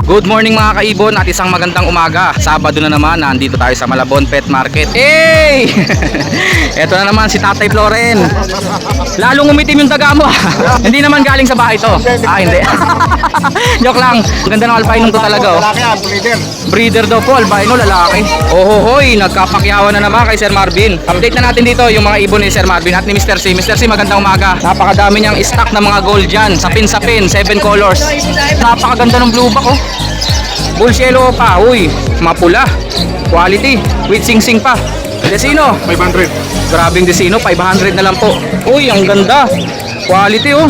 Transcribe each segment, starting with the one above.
Good morning mga kaibon at isang magandang umaga. Sabado na naman, nandito tayo sa Malabon Pet Market. Hey! Ito na naman si Tatay Floren. Lalong umitim yung daga mo. Hindi naman galing sa bahay to. Hindi. Joke lang. Ganda ng albino to talaga. Oh. Breeder daw po, albino lalaki. Hoy, nagkapakyawan na naman kay Sir Marvin. Update na natin dito yung mga ibon ni Sir Marvin at ni Mr. C. Mr. C, magandang umaga. Napakadami niyang stock ng mga gold dyan. Sapin, 7 colors. Napakaganda ng blue back oh. Bull yellow pa, uy, mapula, quality, with sing-sing pa. Desino, 500. grabing Desino, 500 na lang po. Uy, ang ganda, quality oh.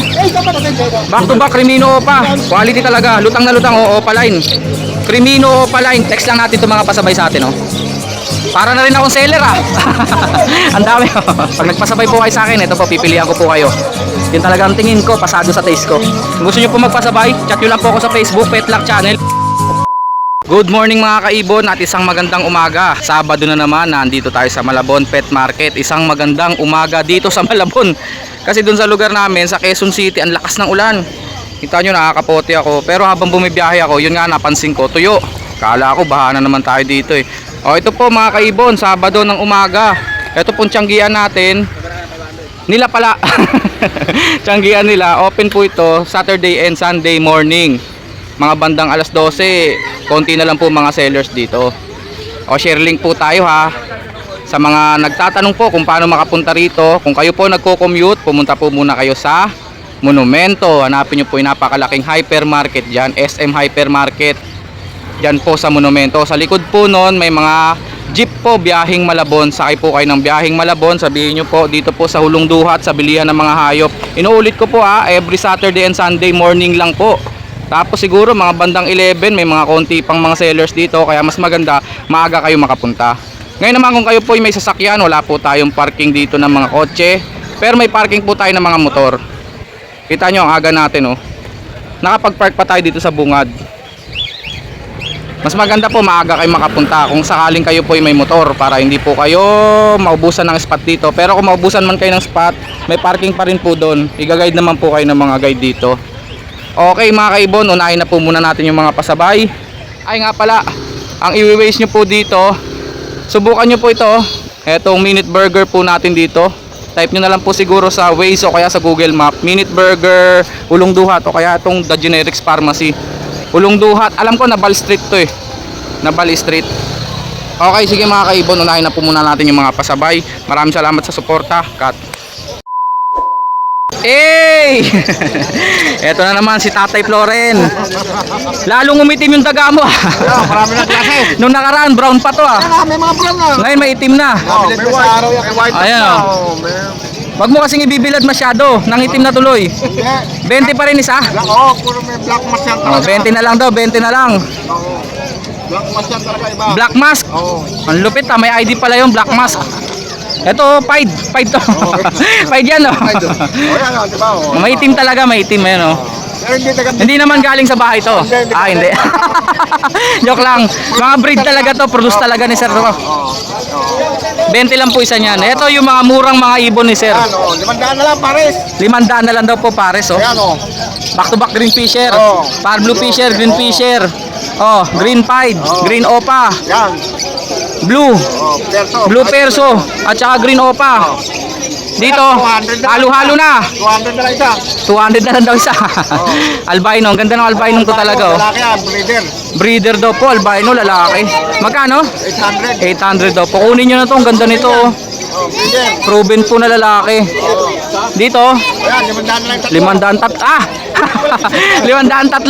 Back to back, Crimino Opa, quality talaga, lutang na lutang oh, Opaline. Crimino Opaline, text lang natin itong mga pasabay sa atin oh. Para na rin akong seller ah. Ang dami oh. Pag nagpasabay po kayo sa akin, ito po, pipilihan ko po kayo. Yun talaga ang tingin ko, pasado sa taste ko. Kung gusto nyo po magpasabay, chat nyo lang po ako sa Facebook, Petlock Channel. Good morning mga kaibon at isang magandang umaga. Sabado na naman, nandito tayo sa Malabon Pet Market. Isang magandang umaga dito sa Malabon. Kasi dun sa lugar namin, sa Quezon City, ang lakas ng ulan. Kita nyo, nakakapote ako. Pero habang bumibiyahe ako, yun nga napansin ko, tuyo. Kala ko, baha na naman tayo dito eh. O ito po mga kaibon, Sabado ng umaga. Ito pong tiyanggian natin. Nila pala. Tiyanggian nila, open po ito Saturday and Sunday morning. Mga bandang alas 12, konti na lang po mga sellers dito. O share link po tayo ha. Sa mga nagtatanong po kung paano makapunta rito, kung kayo po nagko-commute, pumunta po muna kayo sa Monumento. Hanapin nyo po yung napakalaking hypermarket dyan, SM Hypermarket. Dyan po sa Monumento. Sa likod po nun may mga jeep po biyahing Malabon. Sakay po kayo ng biyahing Malabon. Sabihin nyo po dito po sa Hulong Duhat, sa bilihan ng mga hayop. Inuulit ko po ha, every Saturday and Sunday morning lang po. Tapos siguro mga bandang 11 may mga konti pang mga sellers dito, kaya mas maganda maaga kayo makapunta. Ngayon naman kung kayo po may sasakyan, wala po tayong parking dito ng mga kotse, pero may parking po tayo ng mga motor. Kita nyo ang aga natin oh. Nakapag-park pa tayo dito sa bungad. Mas maganda po maaga kayo makapunta kung sakaling kayo po may motor, para hindi po kayo maubusan ng spot dito. Pero kung maubusan man kayo ng spot, may parking pa rin po doon. Iga-guide naman po kayo ng mga guide dito. Okay mga kaibon, unahin na po muna natin yung mga pasabay. Ay nga pala, ang i-waste nyo po dito, subukan nyo po ito. Etong Minute Burger po natin dito. Type nyo na lang po siguro sa Waze o kaya sa Google Map, Minute Burger, Hulong Duhat, o kaya itong The Generics Pharmacy, Hulong Duhat. Alam ko Nabal Street to eh, Nabal Street. Okay, sige mga kaibon, unahin na po muna natin yung mga pasabay. Maraming salamat sa suporta. Cut. Hey! Ito na naman si Tatay Floren. Lalong umitim yung daga mo. Marami na klase. Nung nakaraan, brown pa to ah. May mga brown na. Ngayon may itim na. May white. Ayan oh. Wag mo kasing ibibilad masyado, nang itim na tuloy. 20 pa rin isa. Oo, puro may black mask yan Oh, talaga. 20 na lang daw, 20 na lang. Oo. Black mask yan talaga iba. Black mask. Oo. Ang lupit ah, may ID pala yung black mask. Ito, Pied to. Pied yan oh. O yan o, di ba? Oo. May itim talaga, may itim yan oh. Pero hindi talaga. Hindi naman galing sa bahay to. Hindi. Joke lang. Mga breed talaga to, produce talaga ni Sir to. 20 lang po isa niyan. Ito yung mga murang mga ibon ni Sir. Yan o, 500 na lang pares. 500 na lang daw po pares oh. Ayan o. Back to back green fisher. Oh. Par blue fisher, green fisher. Oh, green pied, green opa, Yan. blue, O, perso. blue perso, at saka green opa. Dito, halo-halo na. 200 na lang isa. 200 na lang daw isa. Albino, ang ganda ng albino to talaga oh. Lalaki yan, breeder. Breeder daw po, albino, lalaki. Magkano? 800. 800 daw po. Kunin nyo na to, ang ganda nito oh. O, breeder. Proven po na lalaki. Dito, Ayan, 500 na lang. 500 ah! 503.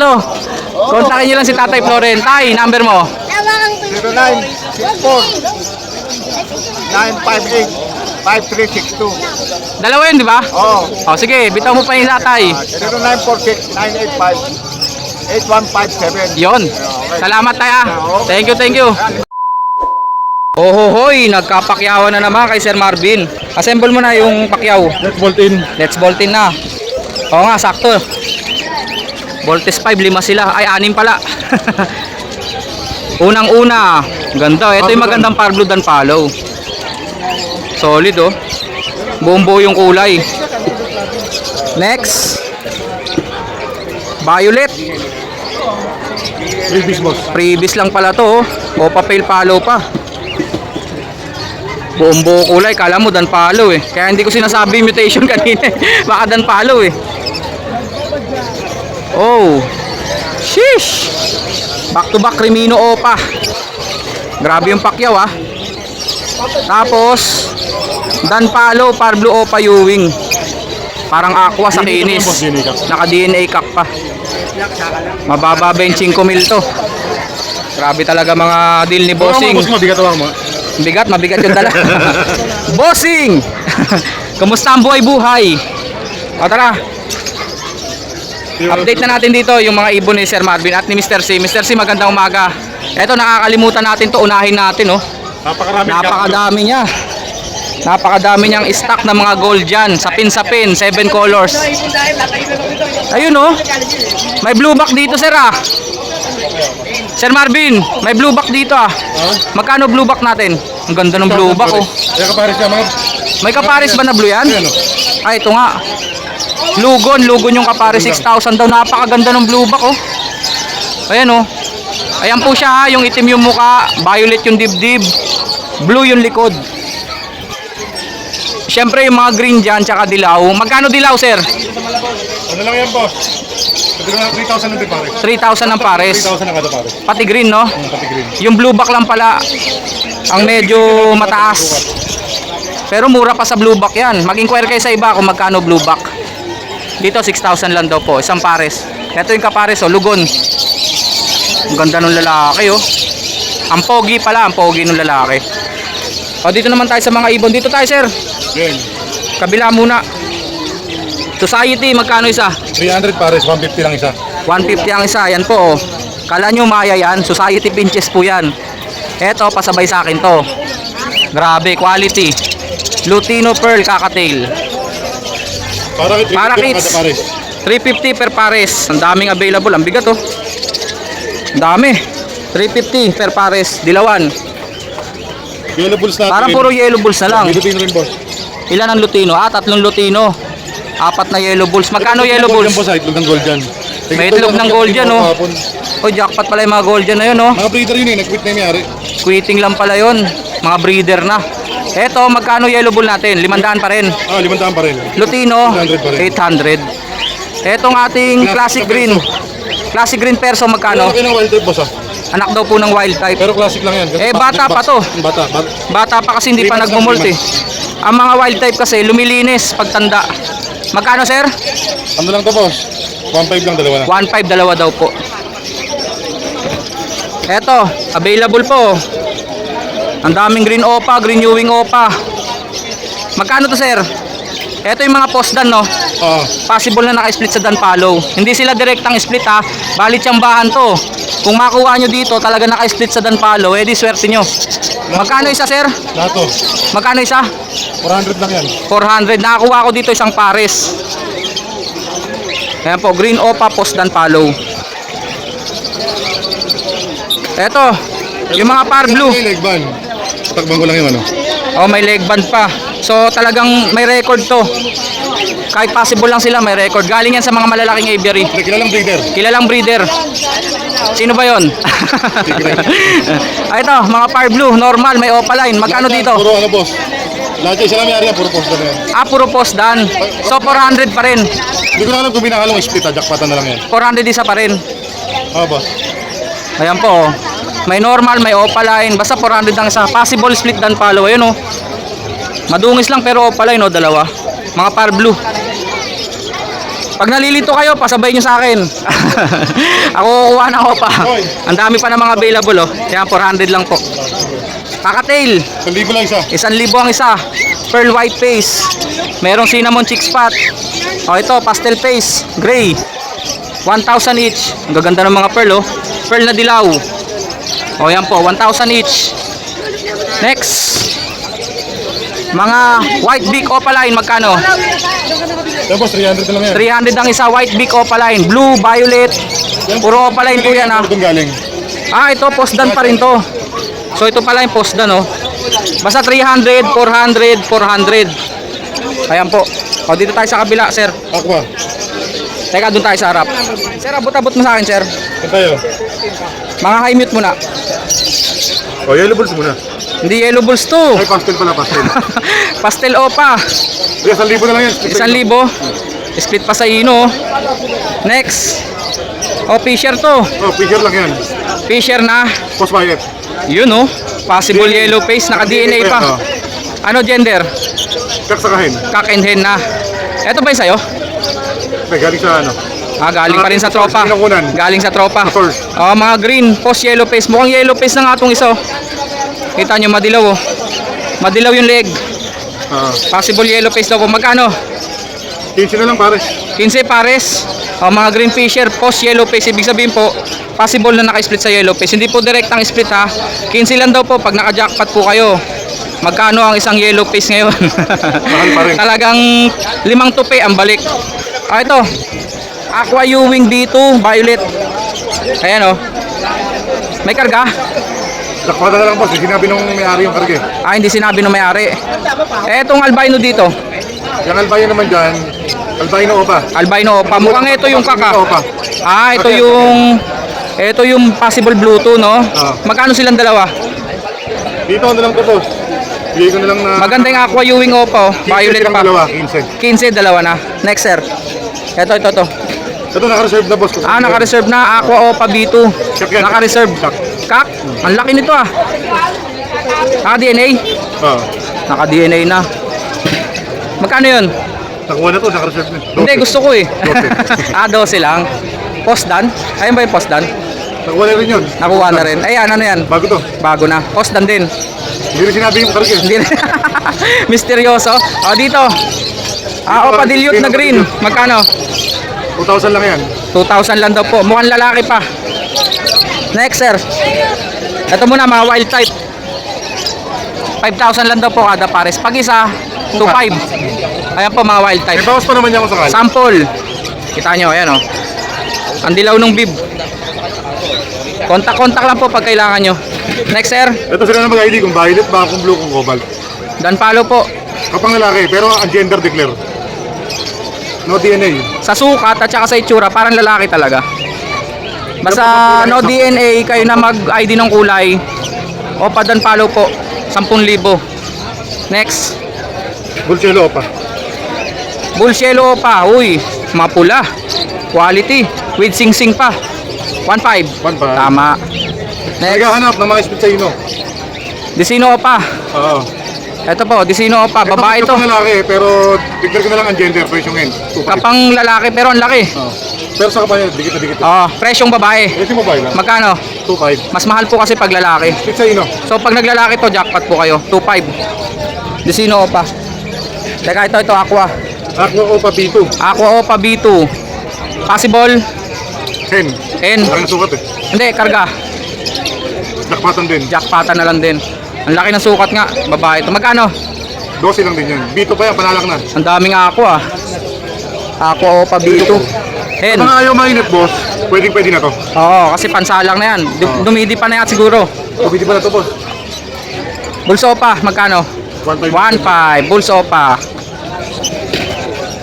Kontakin nyo lang si Tatay Floren. Tay, number mo? 0964-958-5362. Dalawa yun, di ba? Oo. O, sige, bitaw mo pa yung tatay. 0946-985-8157. Yon. Salamat tayo ah. Thank you. Hoy, nagkapakyawan na naman kay Sir Marvin. Assemble mo na yung pakyaw. Let's bolt in. Let's bolt in na. Oo nga, sakto. Voltes 5, 5 sila. Ay, 6 pala. Unang-una. Ganda. Ito yung magandang par blue dan follow. Solid oh. Buong buo yung kulay. Next. Violet. Previous boss. Previous lang pala to, oh. Opa pale palo pa. Buong buo kulay, kala mo dan palo eh. Kaya hindi ko sinasabi mutation kanina. Baka dan palo eh. Oh. Sheesh. Back to back Crimino Opa. Grabe yung pakyaw ah. Tapos dan palo par blue Opa Ewing. Parang aqua sa kinis. Naka DNA cup pa. Mababa 25 mil to. Grabe talaga mga deal ni Bossing. Boss mo, bigat mo. Bigat, mabigat yung dala. Bossing! Kamusta ang buhay-buhay? O tara, update na natin dito yung mga ibon ni Sir Marvin at ni Mr. C. Mr. C, magandang umaga. Eto, nakakalimutan natin to, unahin natin, oh. Napakadami niya. Napakadami niyang stock ng mga gold dyan. Sapin-sapin, 7 colors. Ayun, oh. May blue back dito, sir, ah. Sir Marvin, may blue back dito, ah. Magkano blue back natin? Ang ganda ng blue back, oh. Kaya kapares ka mga. May kapares ba na blue yan? Ayan, oh. Ay, ito nga. Lugon yung kapares, 6,000 daw. Napakaganda ng blue back, oh. Ayan, oh. Ayan po siya, ha. Yung itim yung muka, violet yung dibdib, blue yung likod. Siyempre yung mga green dyan, tsaka dilaw. Magkano dilaw, sir? Ano lang yan, boss? Pati lang 3,000 ng pares. 3,000 ang pares. 3,000 ang kada pares. Pati green, no? Pati green. Yung blue back lang pala ang medyo mataas. Pero mura pa sa blue back yan. Mag-inquire kayo sa iba kung magkano blue back. Dito 6,000 lang daw po, isang pares. Ito yung kapares, oh, lugon. Ang ganda ng lalaki, oh. Ang pogi pala, ang pogi ng lalaki. O, dito naman tayo sa mga ibon. Dito tayo, sir. Yan. Kabila muna. Society, magkano isa? 300 pares, 150 lang isa. 150 ang isa, yan po, oh. Kala nyo maya yan, Society Pinches po yan. Eto, pasabay sa akin to. Grabe, quality. Lutino Pearl Kakatail. Para kids, 350 per pares. Ang daming available, ang bigat, oh. Ang dami. 350 per pares, dilawan. Yellow bulls natin. Parang puro yellow bulls na lang. Lutino rin, boss. Ilan ang lutino? 3 lutino. 4 na yellow bulls. Magkano yellow bulls? Boss, itlog ng gold dyan. May itlog ng gold dyan, oh. Oh, jackpot pala yung mga gold dyan na yun, oh. Mga breeder yun eh, nag-quit na yung mayari. Quitting lang pala yun. Mga breeder na. Eto, magkano yellow bull natin? 500 pa rin. 500 pa rin. Lutino, 800 pa rin. 800. Etong ating classic green. Classic green perso, magkano? Ano ng wild type, boss, ah? Anak daw po ng wild type. Pero classic lang yan. Eh, bata pa to. Bata pa kasi hindi pa nagmumult eh. Ang mga wild type kasi lumilinis pagtanda. Magkano, sir? Ano lang to, boss? 1.5 lang, dalawa na. 1.5, dalawa daw po. Eto, available po. Ang daming green opa, green Ewing opa. Magkano to, sir? Eto yung mga post-dan, no? Possible na naka-split sa dan follow. Hindi sila direktang split, ha. Balit tiyambahan to. Kung makuha nyo dito, talaga naka-split sa dan follow, eh di swerte nyo. Magkano isa, sir? Lato. Magkano isa? 400 lang yan. 400. Nakakuha ko dito isang pares. Ayan po, green opa, post dan follow. Eto, yung mga par blue. Leg band. Takbang ko lang yung ano. Oh, may leg band pa. So talagang may record to. Kahit possible lang sila, may record. Galing yan sa mga malalaking aviary. Kilalang breeder. Kilalang breeder. Sino ba yon? Ito, mga par blue, normal, may opaline. Magkano dito? Puro ano, boss? Lahat yung sila may area, puro post na yan. Puro post dan. So 400 pa rin. Hindi ko na alam kung binakalong split, jackpotan na lang yan. 400 isa pa rin. Boss. Ayan po, oh. May normal, may opaline. Basta 400 lang isa. Possible split dan follow. Ayun, oh. Madungis lang pero opaline, oh, dalawa. Mga par blue. Pag nalilito kayo, pasabay nyo sa akin. Ako kukuha ng opa. Ang dami pa ng mga available, oh. Kaya 400 lang po. Kakatail. 1,000 lang isa. 1,000 ang isa. Pearl white face. Merong cinnamon chick spot. O, ito, pastel face. Gray. 1,000 each. Ang gaganda ng mga pearl, oh. Pearl na dilaw. O, yan po, 1,000 each. Next. Mga white beak opaline, magkano? Tapos 300 na lang yan. 300 ang isa, white beak opaline. Blue, violet. Puro opaline po yan, ha. Puro galing. Ito, postdan pa rin to. So, ito pala yung postdan, oh. Basta 300, 400, 400. Ayan po. O, dito tayo sa kabila, sir. Aqua. Teka, doon tayo sa harap. Sir, abot-abot mo sa akin, sir. Saan tayo? Mga high mute muna. O, yellow balls muna. Hindi yellow balls to. Ay, pastel pala, pastel. Pastel opa. Sige, 1,000 na lang yan. 1,000. Split pa sa ino. Next. O, Fisher to. Oh, picture lang yan. Fisher na. Post bayet. Yun oh. Possible yellow face. Naka-DNA pa. Oh. Ano gender? Kaksakahin. Cock and hen na. Ito ba yung sa'yo? May galing sa ano. Galing pa rin sa tropa. Kinukunan. Galing sa tropa. Source. Mga green. Post yellow face. Mukhang yellow face na nga itong isa oh. Kita nyo, madilaw oh. Madilaw yung leg. Possible yellow face daw po. Magkano? 15 na lang pare. 15 pares. Mga green fisher, post yellow face. Ibig sabihin po, possible na naka-split sa yellow face. Hindi po direktang split ha. 15 lang daw po pag naka-jackpot po kayo. Magkano ang isang yellow face ngayon? Mahal pa rin. Talagang 5 tupi ang balik. Ito. Aqua Ewing B2 Violet. Ayan oh. May karga? Lakpata na lang boss. Sinabi nung may-ari yung karge. Hindi sinabi ng may-ari. Etong albino dito. Yung albino naman dyan. Albino opa. Albino opa. Mukhang ito yung kaka. Opa. Ito yung possible Bluetooth, no? Magkano silang dalawa? Dito ano lang to boss. Bigay ko na lang na. Maganda yung Aqua Ewing opa, oh. Violet lang pa. dalawa. 15. 15, dalawa na. Next, sir. Ito. Ito naka-reserve na boss. Naka-reserve na Aqua Opa B2. Check yan. Naka-reserve. Check. Kak, ang laki nito ah. Naka-DNA? Oo. Naka-DNA na. Magkano yun? Nakuha na to. Naka-reserve na. Hindi, gusto ko eh. 12 lang. Post dan? Ayun ba yung post dan? Nakuha na rin yun. Nakuha na rin. Ayan, ano yan? Bago to. Bago na. Post dan din. Hindi rin sinabi yung karge. Hindi na. Misteryoso. Dito. Opa dilute na green. Magkano? 2,000 lang yan. 2,000 lang daw po. Mukhang lalaki pa. Next, sir. Ito muna, mga wild type. 5,000 lang daw po kada pares. Pag isa, 2,500. Ayan po, mga wild type. May bawas pa naman yan kung sakali. Sample. Kita nyo, ayan o. Ang dilaw ng bib. Kontak-kontak lang po pag kailangan nyo. Next, sir. Ito sila na mag-ID kung violet ba, kung blue, kung cobalt. Dan palo po. Kapang lalaki, pero ang gender declare. No DNA. Sa sukat at saka sa itsura, parang lalaki talaga. Basta no DNA, kayo na mag-ID ng kulay. Opa dan palo po. 10,000. Next. Bulchelo pa. Bulcielo Opa. Uy, mapula. Quality. With sing-sing pa. 1,500. 1,500. Tama. Next. Naghahanap ng mga split sa ino. Disino Opa. Oo. Ito po, Disino Opa. Babae to. Kapang lalaki, pero declare ko na lang ang gender, presyo ngayon. 2,500. Kapang lalaki pero ang laki. Oo. Pero sa kapanya, dikit na dikit. Presyong babae. Ito yung mobile lang. Magkano? 2,500. Mas mahal po kasi pag lalaki. Split sa ino. So pag naglalaki to, jackpot po kayo. 2,500. Disino Opa. Teka, ito Aqua. Aqua Opa B2. Aqua Opa B2. Possible? 10. N. Parang sukat eh. Hindi, karga. Nakpatan din. Jackpotan na lang din. Ang laki ng sukat nga. Babae ito. Magkano? 12 lang din yan. B2 pa yan, panalak na. Ang daming Aqua. Aqua Opa B2. N. Kung ayaw mainit boss, pwede na to. Oo, kasi pansalang na yan. Dumidi pa na yan siguro. Pwede pa na to boss. Bulso Opa, magkano? 1,500. 1,500. Bulso Opa.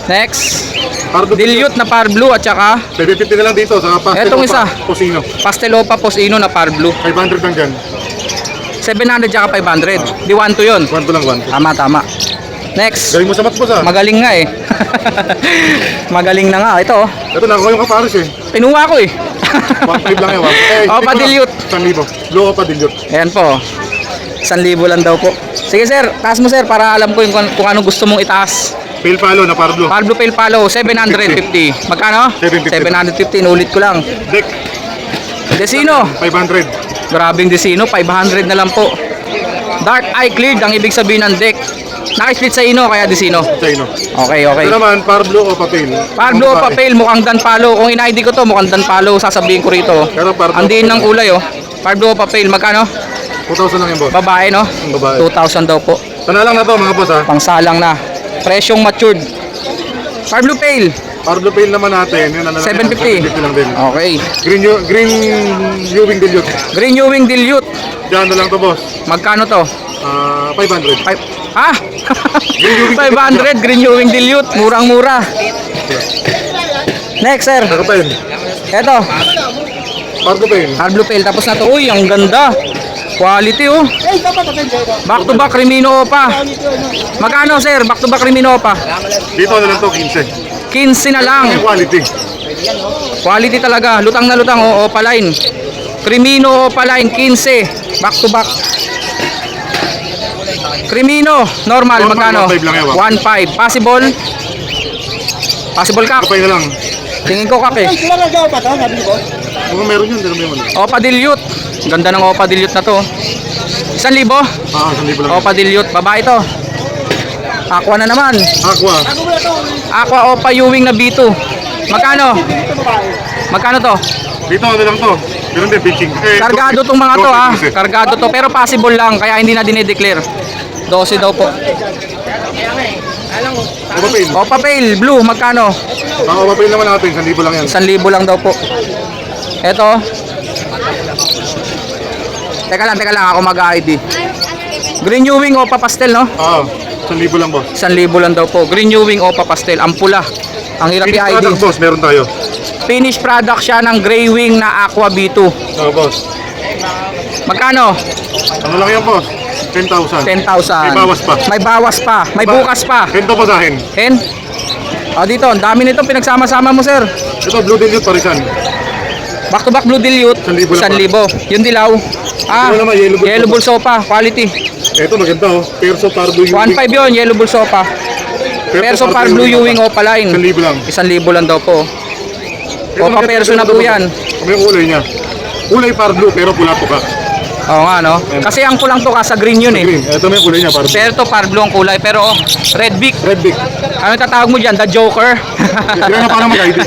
Next. Pardo Dilute na par blue at saka 750 na lang dito sa pastel. Etong Opa, isa. Posino. pastel Opa Posino na par blue. 500 lang dyan. 700 tsaka 500. Di 1 to yun. 1 to lang, 1 to. Tama. Next. Galing mo sa mat boss ah. Magaling nga eh. Magaling na nga. Ito oh. Ito nakuha yung kapares eh. Pinuha ko eh. 1,500 lang yan. Opa dilute. 1,000. Blue Opa dilute. Ayan po. 1,000 lang daw po. Sige sir, taas mo sir para alam ko yung kung ano gusto mong itaas. Pale palo na Pablo. Par blue pale palo, 750. Magkano? 750. 750. Inulit ko lang. Deck. Desino. 500. Grabing Desino, 500 na lang po. Dark eye cleared ang ibig sabihin ng deck. Naka-split sa ino kaya Desino. Sa ino. Okay. Ito naman, Pablo Opa Pale. Par blue o papel, mukhang Dan Palo. Kung in-ID ko to, mukhang Dan Palo. Sasabihin ko rito. Pero Par blue. Andiin ng kulay oh. Par blue o papel, magkano? 2,000 lang yan boss. Babae no? Ang babae. 2,000 daw po. Panalang na to mga boss ha. Pangsalang na. Presyong matured. Par blue pale. Pablo Pale naman natin. Yun, 750. 750 lang din. Okay. Green Ewing dilute. Green Ewing dilute. Diyan na lang to boss. Magkano to? 500. Ah! Ewing 500 Green Ewing dilute. Murang-mura. Next sir. Saka pa yun. Eto. Pardo Pale. Hard blue pale. Tapos na to. Uy, ang ganda. Quality oh. Back to back Crimino Opa. Magkano sir? Back to back Crimino Opa. Dito na lang to, 15. 15 na lang. Yung quality. Quality talaga. Lutang na lutang oh. Opa line. Crimino Opa line 15. Back to back. Crimino normal Normal, magkano? 1.5 lang yan, 1.5. Possible? Possible kak? Kapay na lang. Tingin ko kak eh. Kung meron yun, dito may ano. Opa dilute. Ganda ng Opa dilute na to. 1,000? 1,000 lang. Opa dilute. Babae to. Aqua na naman. Aqua. Aqua Opa Ewing na B2. Magkano? Magkano to? Dito ano lang to. Pero hindi, pitching. Kargado tong mga to ha. 12. Kargado to pero possible lang kaya hindi na dinideclare. 12 daw po. Opa Pale. Opa Pale Blue magkano? Ang Opa Pale naman natin, 1,000 lang yan. 1,000 lang daw po. Eto. Teka lang ako mag-ID. Green Ewing Opa Pastel no? Oo, 1,000 lang boss. 1,000 lang daw po. Green Ewing Opa Pastel. Ang pula. Ang hirap Finish i-ID. product boss, meron tayo. Finish product siya ng Grey Wing na Aqua B2. Oo boss. Magkano? Ano lang yan boss? 10,000. 10,000. May bawas pa. May bawas pa. May bukas pa. Ito pa sa akin. Hen? O dito, ang dami nito pinagsama-sama mo sir. Ito, Blue Dilute Parisan. Back to back Blue Dilute. 1,000 lang 1,000. Yung dilaw. Ah, Ito naman, yellow bull sopa. Quality. Ito maganda oh. Perso Pardo Ewing. 1,500 yun, yellow bull sopa. Perso par blue Ewing Opa line. 1,000 lang. 1,000 lang daw po. Ito, Opa maganda, perso na ito, po boss. yan. May kulay niya. Kulay Pardo pero pula to ka. Oo nga no. Kasi ang pulang to ka sa green yun eh. Green. Ito may kulay niya Pardo. Pero to par blue ang kulay. Pero oh, red beak. Red Big. Ano tatawag mo dyan? The Joker? Yan na para mag-ID.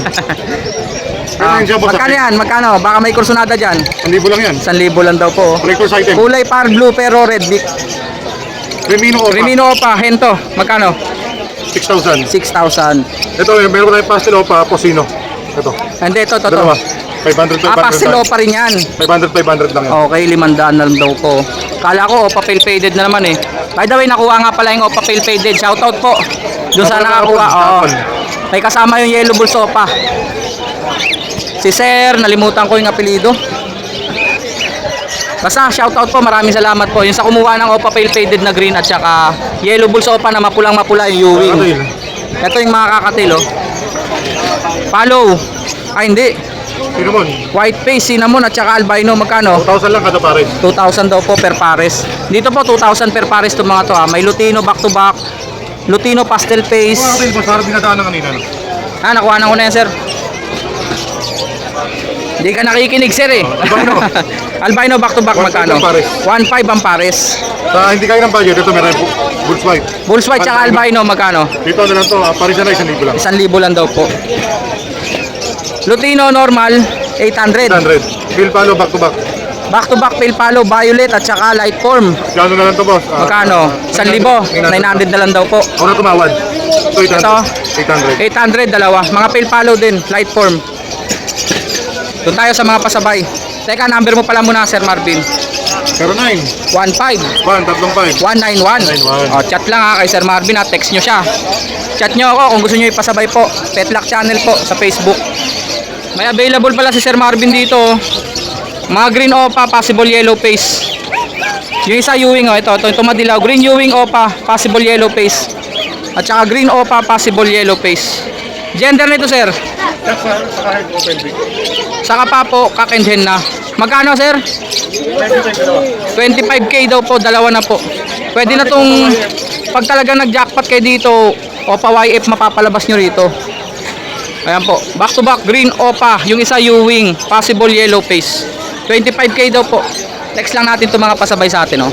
Ah, magkano yan? Magkano? Baka may kursunada dyan. 1,000 lang yan. 1,000 lang daw po. Collector's item. Kulay par blue pero red beak. Crimino Opa. Crimino Opa, hento. Magkano? 6,000. 6,000. Ito, meron tayong pastel Opa, Posino. Ito. Hindi, ito. Dalawa. 500, 500. Pastel Opa rin yan. 500 lang yan. Okay, 500 na lang daw po. Kala ko Opa Pale Faded na naman eh. By the way, nakuha nga pala yung Opa Pale Faded. Shoutout po. Doon sa nakakuha. Oo. May kasama yung Yellow Bulls Opa. Si Sir, nalimutan ko yung apelido. Basta shoutout po, maraming salamat po. Yung sa kumuha ng Opa Pale Faded na green at saka Yellow Bulls Opa na mapulang mapula yung Ewing. Ito yung mga kakatil oh. Follow. Ay hindi. Cinnamon. White face, cinnamon at saka albino. Magkano? 2,000 lang kada pares. 2,000 daw po per pares. Dito po 2,000 per pares itong mga to ha. May Lutino back to back. Lutino pastel face. Ito, boss, harap dinadaan ng kanina. No? Ah, nakuha na ko na yan sir. Hindi ka nakikinig sir eh. Albino. Albino back to back 1.5 magkano? ang pares. 1,500 ang pares. Sa hindi kaya ng budget, ito meron Bulls White. Bulls white tsaka albino magkano? Dito na lang to, pares na 1,000 lang. 1,000 lang daw po. Lutino normal 800. 100. Bill Palo back to back. Back to back pale palo violet at saka light form. Gano'n na lang to, boss? Magkano? 1,000. 900 na lang daw po. Ako na tumawad. Ito, 800. Ito? 800. 800 dalawa. Mga pale palo din, light form. Doon tayo sa mga pasabay. Teka, number mo pala muna Sir Marvin. 09. 15 135. 191. O, chat lang ha kay Sir Marvin at text nyo siya. Chat nyo ako kung gusto nyo ipasabay po. Petlock channel po sa Facebook. May available pala si Sir Marvin dito. Mga green Opa, possible yellow face. Yung isa Ewing oh, ito madilaw. Green Ewing Opa, possible yellow face. At saka green Opa, possible yellow face. Gender nito sir? Saka pa po, cock and hen na. Magkano sir? 25k daw po, dalawa na po. Pwede na tong pag talaga nag-jackpot kayo dito, Opa YF mapapalabas nyo rito. Ayan po, back to back green Opa, yung isa Ewing, possible yellow face. 25k daw po. Text lang natin itong mga pasabay sa atin oh.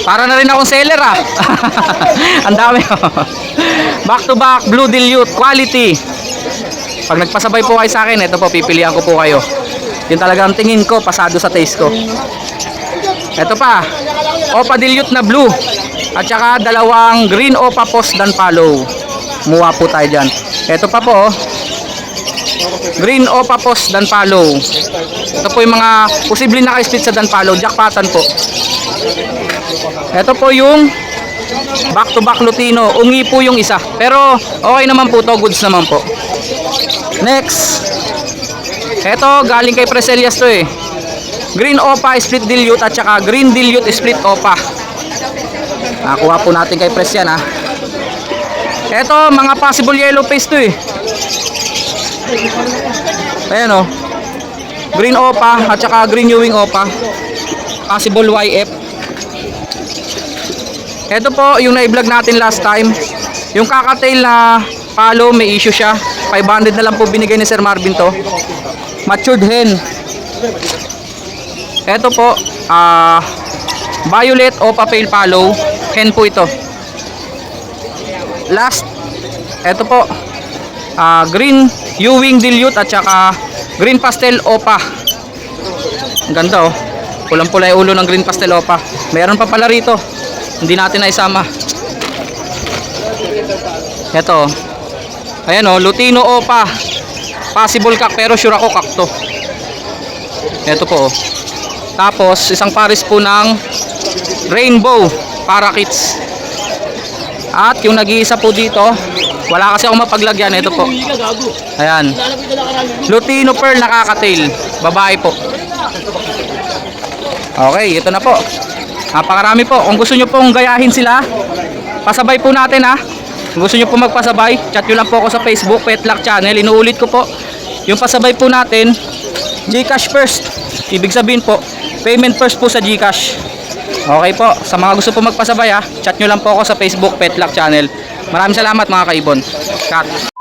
Para na rin akong seller ah. Ang dami oh. Back to back blue dilute quality. Pag nagpasabay po kayo sa akin, ito po pipilian ko po kayo. Yun talagang tingin ko, pasado sa taste ko. Ito pa, Opa dilute na blue. At saka dalawang green Opa post dan follow. Muha po tayo dyan. Ito pa po, green Opa post dan follow. Ito po yung mga posibleng naka-split sa dan follow. Jackpotan po. Ito po yung back to back Lutino. Ungi po yung isa. Pero okay naman po to. Goods naman po. Next. Eto, galing kay Preselias to eh. Green Opa split dilute at saka green dilute split Opa. Nakuha po natin kay Pres yan ha. Eto, mga possible yellow face to eh. Ayan o. Green Opa at saka green Ewing Opa. Possible YF. Ito po yung na-vlog natin last time. Yung kakatail na palo, may issue siya. 500 na lang po binigay ni Sir Marvin to. Matured hen. Ito po, violet Opa pale palo. Hen po ito. Last, ito po, green Ewing dilute at saka green pastel Opa. Ang ganda oh. Pulang-pula yung ulo ng green pastel Opa. Mayroon pa pala rito. Hindi natin na isama. Ito. Ayan oh, Lutino Opa. Possible kak pero sure ako kak to. Ito po oh. Tapos isang pares po ng rainbow parakeets. At yung nag-iisa po dito, wala kasi akong mapaglagyan. Ito po. Ayan. Lutino pearl nakakatail. Babae po. Okay, ito na po. Napakarami po. Kung gusto nyo pong gayahin sila, pasabay po natin ha. Kung gusto nyo po magpasabay, chat nyo lang po ako sa Facebook, Petlock Channel. Inuulit ko po, yung pasabay po natin, GCash first. Ibig sabihin po, payment first po sa GCash. Okay po, sa mga gusto po magpasabay ha, chat nyo lang po ako sa Facebook, Petlock Channel. Maraming salamat mga kaibon. Cut.